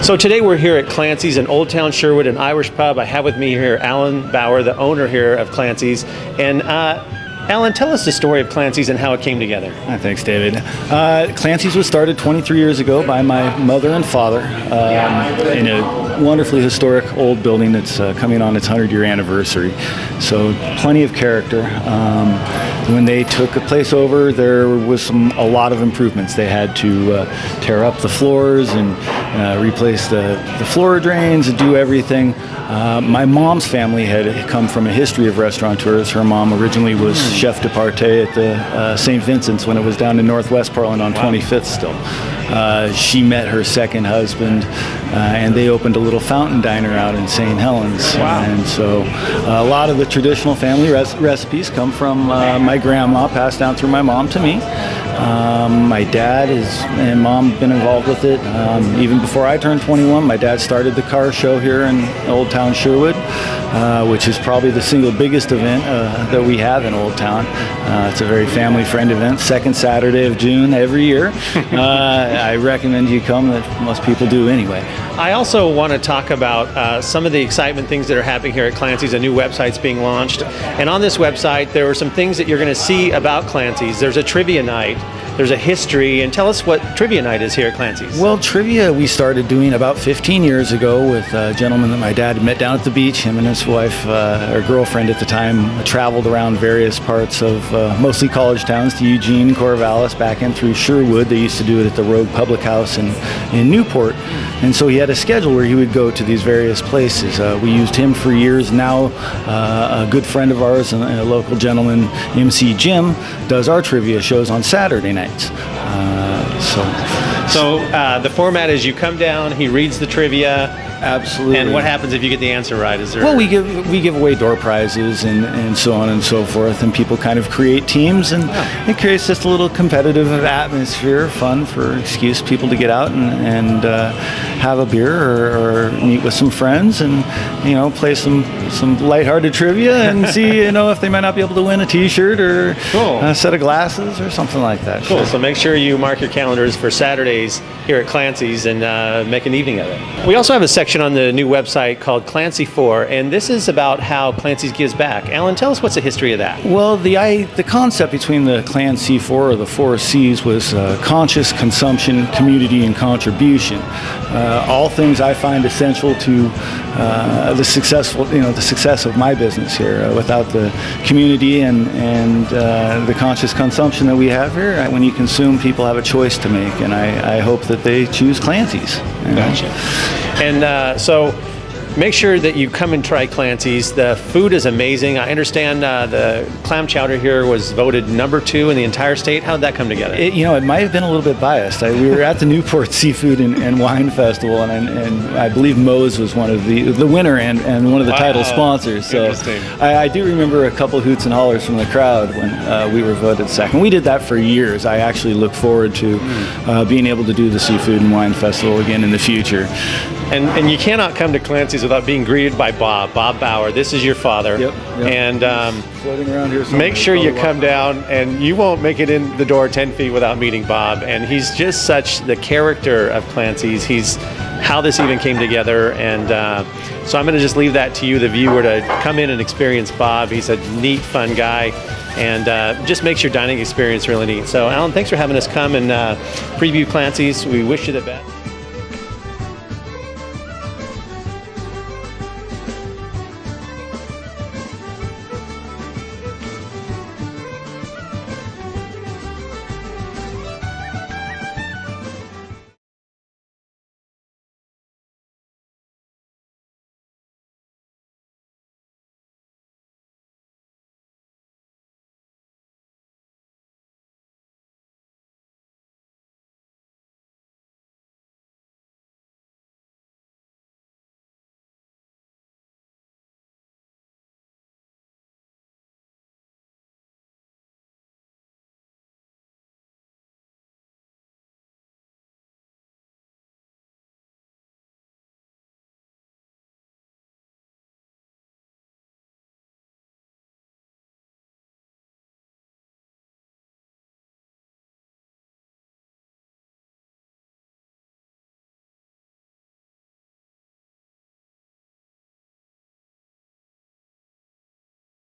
So today we're here at Clancy's in Old Town Sherwood, an Irish pub. I have with me here Alan Bauer, the owner here of Clancy's. And Alan, tell us the story of Clancy's and how it came together. Thanks, David. Clancy's was started 23 years ago by my mother and father in a wonderfully historic old building that's coming on its 100-year anniversary. So plenty of character. When they took the place over, there was a lot of improvements. They had to tear up the floors and replace the floor drains and do everything. My mom's family had come from a history of restaurateurs. Her mom originally was chef de partie at the St. Vincent's when it was down in Northwest Portland on 25th still. She met her second husband, and they opened a little fountain diner out in St. Helens. Wow. And so a lot of the traditional family recipes come from my grandma, passed down through my mom to me. My dad and mom been involved with it. Even before I turned 21, my dad started the car show here in Old Town Sherwood, which is probably the single biggest event that we have in Old Town. It's a very family friend event, second Saturday of June every year. I recommend you come. That most people do anyway. I also want to talk about some of the excitement things that are happening here at Clancy's. A new website's being launched. And on this website, there are some things that you're going to see about Clancy's. There's a trivia night. There's a history. And tell us what trivia night is here at Clancy's. Well, trivia we started doing about 15 years ago with a gentleman that my dad met down at the beach. Him and his wife, or girlfriend at the time, traveled around various parts of mostly college towns to Eugene, Corvallis, back in through Sherwood. They used to do it at the Rogue Public House in Newport. And so he had a schedule where he would go to these various places. We used him for years. Now a good friend of ours and a local gentleman, MC Jim, does our trivia shows on Saturday nights. So the format is you come down, he reads the trivia. Absolutely. And what happens if you get the answer right? Is there? Well, we give away door prizes and so on and so forth, and people kind of create teams, and it creates just a little competitive atmosphere, fun for excuse people to get out and have a beer or meet with some friends and play some lighthearted trivia and see if they might not be able to win a T-shirt or a set of glasses or something like that. Cool. So make sure you mark your calendars for Saturdays here at Clancy's and make an evening of it. We also have a section on the new website called Clancy 4, and this is about how Clancy's gives back. Alan, tell us what's the history of that. Well, the concept between the Clancy 4 or the 4 C's was conscious consumption, community, and contribution. All things I find essential to the success of my business here. Without the community and the conscious consumption that we have here, when you consume, people have a choice to make, and I hope that they choose Clancy's. Gotcha. And so make sure that you come and try Clancy's. The food is amazing. I understand the clam chowder here was voted #2 in the entire state. How did that come together? It might have been a little bit biased. We were at the Newport Seafood and Wine Festival, and I believe Moe's was one of the winner and one of the title sponsors. So I do remember a couple hoots and hollers from the crowd when we were voted second. We did that for years. I actually look forward to being able to do the Seafood and Wine Festival again in the future. And you cannot come to Clancy's without being greeted by Bob Bauer. This is your father. Yep. And floating around here. Make sure you come down, and you won't make it in the door 10 feet without meeting Bob. And he's just such the character of Clancy's. He's how this even came together. And so I'm going to just leave that to you, the viewer, to come in and experience Bob. He's a neat, fun guy. And just makes your dining experience really neat. So, Alan, thanks for having us come and preview Clancy's. We wish you the best.